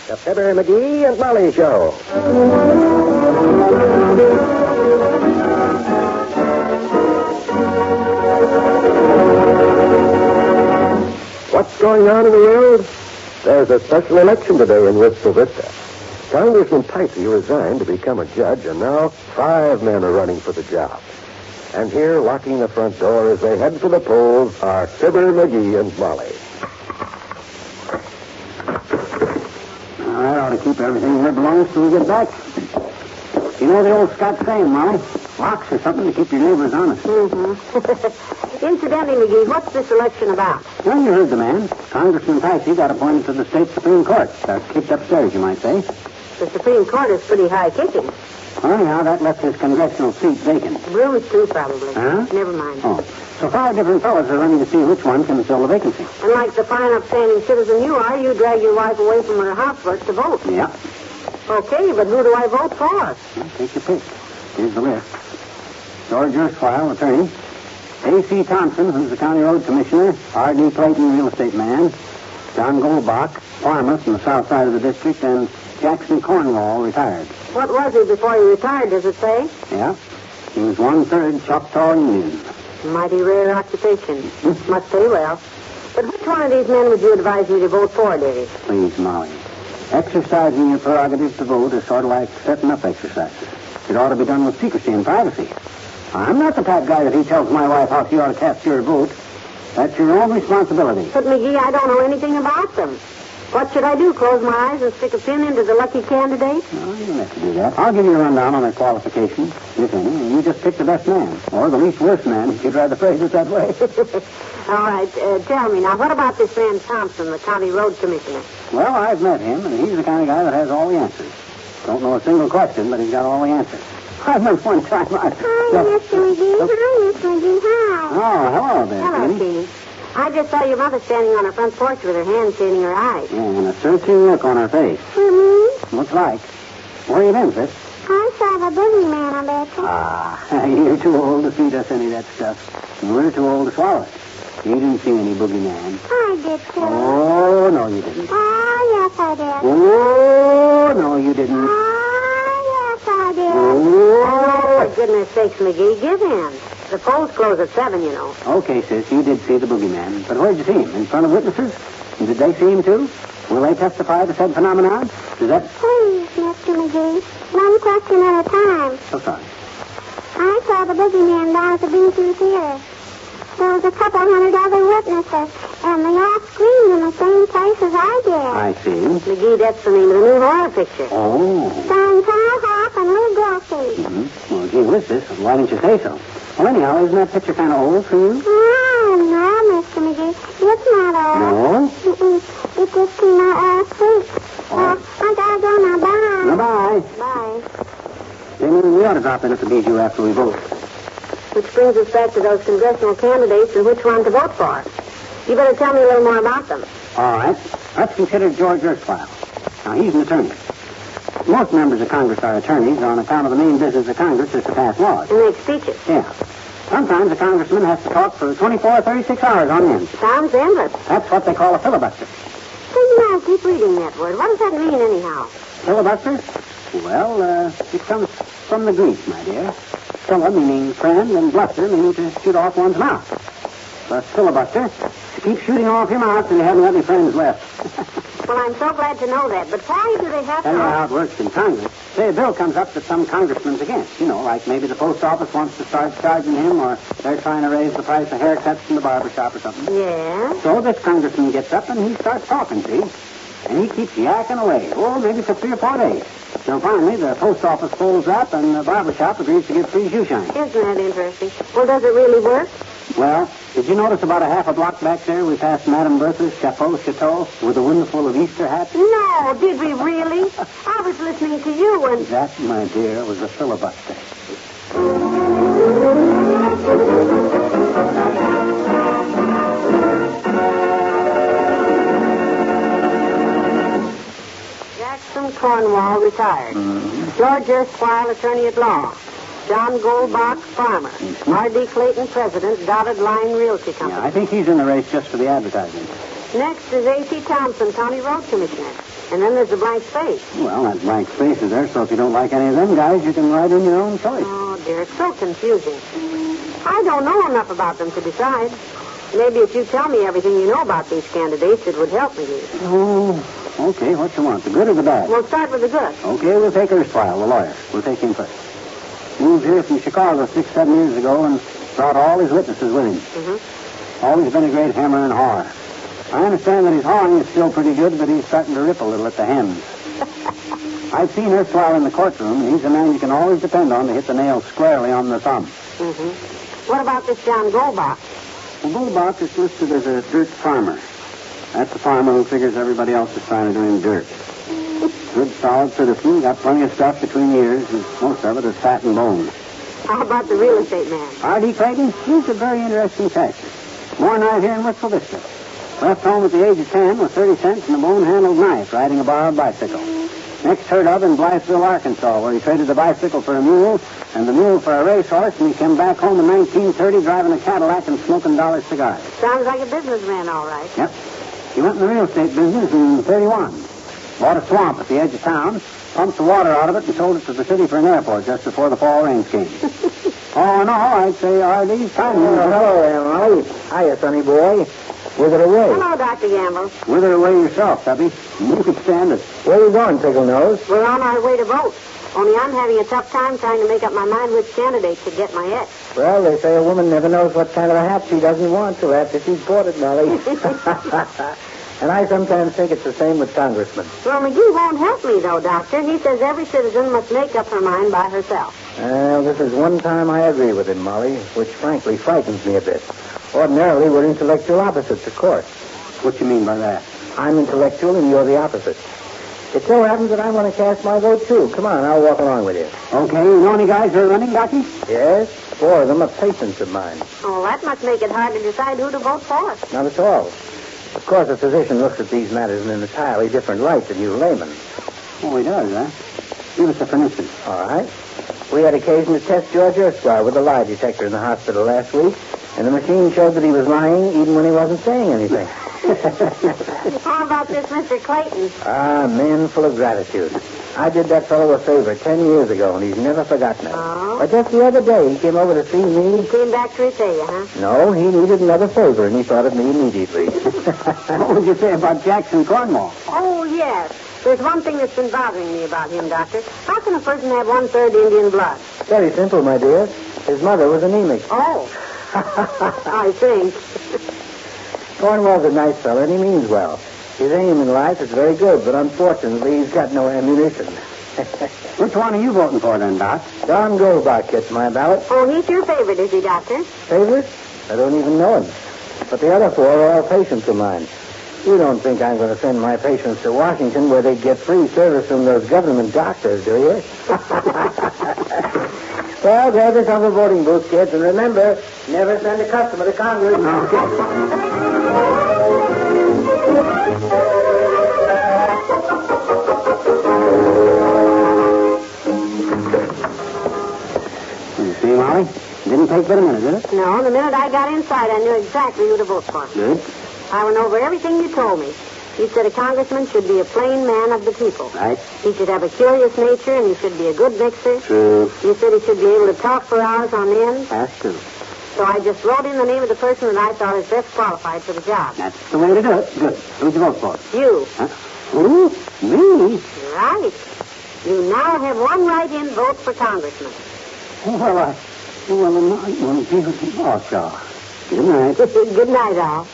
The Fibber McGee and Molly Show. What's going on in the world? There's a special election today in Wistful Vista. Congressman Tycee resigned to become a judge, and now 5 men are running for the job. And here, locking the front door as they head for the polls, are Fibber McGee and Molly. I ought to keep everything where it belongs till we get back. You know the old Scotch saying, Molly? Locks or something to keep your neighbors honest. Mm-hmm. Incidentally, McGee, what's this election about? Well, you heard the man. Congressman Tycee got appointed to the state Supreme Court. Kicked upstairs, you might say. The Supreme Court is pretty high kicking. Well, anyhow, that left his congressional seat vacant. Brooms, too, probably. Huh? Never mind. Oh. So 5 different fellows are running to see which one can fill the vacancy. And like the fine, upstanding citizen you are, you drag your wife away from her housework to vote. Yeah. Okay, but who do I vote for? Well, take your pick. Here's the list. George Erskine, attorney. A.C. Thompson, who's the county road commissioner. R.D. Clayton, real estate man. John Goldbach, farmer from the south side of the district. And Jackson Cornwall, retired. What was he before he retired, does it say? Yeah. He was 1/3 Choctaw Indian. Mighty rare occupation. Must pay well. But which one of these men would you advise me to vote for, Davy? Please, Molly. Exercising your prerogative to vote is sort of like setting up exercises. It ought to be done with secrecy and privacy. I'm not the type guy that he tells my wife how she ought to cast your vote. That's your own responsibility. But, McGee, I don't know anything about them. What should I do, close my eyes and stick a pin into the lucky candidate? No, you don't have to do that. I'll give you a rundown on their qualifications, if any, and you just pick the best man, or the least worst man, if you'd rather phrase it that way. All right, tell me, now, what about this man Thompson, the county road commissioner? Well, I've met him, and he's the kind of guy that has all the answers. Don't know a single question, but he's got all the answers. I remember one time Hi, Mr. McGee. Hi, Miss McGee. Hi. Oh, hello there, Hello, Jeannie. Jeannie. I just saw your mother standing on her front porch with her hand shading her eyes. Yeah, and a searching look on her face. Mm-hmm. Looks like. Where you been, sis? I saw the boogeyman, I bet you. Ah, you're too old to feed us any of that stuff. We're too old to swallow it. You didn't see any boogeyman. I did, too. Oh, no, you didn't. Oh, yes, I did. Oh, no, you didn't. Oh, yes, I did. Oh, for goodness sakes, McGee, give in. The polls close at 7, you know. Okay, sis, you did see the boogeyman. But where'd you see him? In front of witnesses? And did they see him, too? Will they testify to said phenomenon? Is that... Please, Mr. McGee, one question at a time. Oh, sorry. I saw the boogeyman down at the Beansy Theater. There was a couple hundred other witnesses, and they all screamed in the same place as I did. I see. McGee, that's the name of the new horror picture. Oh. Starring Carl Hoff and Lou Grossi. Mm-hmm. Well, gee whiz, sis, why didn't you say so? Well, anyhow, isn't that picture kind of old for you? No, Mr. McGee. It's not old. No? Mm-mm. It just came out last week. I gotta go now. Bye. Bye-bye. Bye. Jamie, we ought to drop in at the Bijou after we vote. Which brings us back to those congressional candidates and which one to vote for. You better tell me a little more about them. All right. Let's consider George Erskine. Now, he's an attorney. Most members of Congress are attorneys on account of the main business of Congress is to pass laws. And make speeches. Yeah. Sometimes a congressman has to talk for 24 or 36 hours on end. Sounds endless. That's what they call a filibuster. Now, keep reading that word. What does that mean, anyhow? Filibuster? Well, it comes from the Greek, my dear. Fila meaning friend and bluster meaning to shoot off one's mouth. A filibuster to keep shooting off your mouth till you haven't got any friends left. Well, I'm so glad to know that. But why do they have Tell you to... how it works in Congress. Say a bill comes up that some congressman's against. You know, like maybe the post office wants to start charging him, or they're trying to raise the price of haircuts in the barber shop or something. Yeah? So this congressman gets up and he starts talking, see? And he keeps yakking away. Oh, maybe for 3 or 4 days. So finally, the post office folds up and the barber shop agrees to give free shoe shine. Isn't that interesting? Well, does it really work? Well, did you notice about a half a block back there we passed Madame Bertha's Chapeau with a windful of Easter hats? No, did we really? I was listening to you and... That, my dear, was a filibuster. Jackson Cornwall, retired. Mm-hmm. George Erskine, attorney at law. John Goldbach, farmer. R.D. Clayton, president, Dotted Line Realty Company. Yeah, I think he's in the race just for the advertising. Next is A.C. Thompson, County Road Commissioner. And then there's the blank space. Well, that blank space is there, so if you don't like any of them guys, you can write in your own choice. Oh, dear, it's so confusing. I don't know enough about them to decide. Maybe if you tell me everything you know about these candidates, it would help me. Oh, okay, what you want, the good or the bad? We'll start with the good. Okay, we'll take Erstwhile, the lawyer. We'll take him first. Moved here from Chicago 6-7 years ago and brought all his witnesses with him. Mm-hmm. Always been a great hammer and hawer. I understand that his hawing is still pretty good, but he's starting to rip a little at the hems. I've seen Erstwhile in the courtroom, and he's a man you can always depend on to hit the nail squarely on the thumb. Mm-hmm. What about this John Goldbach? Well, Goldbach is listed as a dirt farmer. That's the farmer who figures everybody else is trying to do him dirt. Good, solid citizen, got plenty of stuff between ears, and most of it is fat and bone. How about the real estate man? R.D. Clayton, he's a very interesting character. Born out here in Wistful Vista. Left home at the age of 10 with 30 cents and a bone-handled knife riding a borrowed bicycle. Next heard of in Blytheville, Arkansas, where he traded the bicycle for a mule and the mule for a racehorse, and he came back home in 1930 driving a Cadillac and smoking dollar cigars. Sounds like a businessman, all right. Yep. He went in the real estate business in 31. Bought a swamp at the edge of town, pumped the water out of it, and sold it to the city for an airport just before the fall rains came. Oh, no, I'd say R.D.'s time. Hello there, Molly. Hiya, sonny boy. Wither away. Hello, Dr. Gamble. Wither away yourself, Tubby. You can stand it. Where you going, Pickle Nose? We're on our way to vote. Only I'm having a tough time trying to make up my mind which candidate should get my ex. Well, they say a woman never knows what kind of a hat she doesn't want till after she's bought it, Molly. And I sometimes think it's the same with Congressman. Well, McGee won't help me, though, Doctor. He says every citizen must make up her mind by herself. Well, this is one time I agree with him, Molly, which frankly frightens me a bit. Ordinarily, we're intellectual opposites, of course. What you mean by that? I'm intellectual and you're the opposite. It so happens that I'm going to cast my vote, too. Come on, I'll walk along with you. Okay, you know any guys who are running, Doctor? Yes, 4 of them are patients of mine. Oh, that must make it hard to decide who to vote for. Not at all. Of course, a physician looks at these matters in an entirely different light than you laymen. Oh, he does, huh? Give us a for instance. All right. We had occasion to test George Erskine with a lie detector in the hospital last week, and the machine showed that he was lying even when he wasn't saying anything. How about this Mr. Clayton? Ah, man full of gratitude. I did that fellow a favor 10 years ago, and he's never forgotten it. Oh? But just the other day, he came over to see me. He came back to repay you, huh? No, he needed another favor, and he thought of me immediately. What would you say about Jackson Cornwall? Oh, yes. There's one thing that's been bothering me about him, Doctor. How can a person have 1/3 Indian blood? Very simple, my dear. His mother was anemic. Oh. I think. Cornwall's a nice fellow, and he means well. His aim in life is very good, but unfortunately, he's got no ammunition. Which one are you voting for, then, Doc? Don Goldbach gets my ballot. Oh, he's your favorite, is he, Doctor? Favorite? I don't even know him. But the other 4 are all patients of mine. You don't think I'm going to send my patients to Washington where they get free service from those government doctors, do you? Well, grab yourself a voting booth, kids, and remember, never send a customer to Congress. You see, Molly? Didn't take but a minute, did it? No, the minute I got inside, I knew exactly who to vote for. Good. I went over everything you told me. You said a congressman should be a plain man of the people. Right. He should have a curious nature, and he should be a good mixer. True. You said he should be able to talk for hours on end. That's true. So I just wrote in the name of the person that I thought is best qualified for the job. That's the way to do it. Good. Who'd you vote for? You. Huh? Who? Me? Right. You now have one write-in vote for congressman. Oh, well, give it to Good night. Good night, all.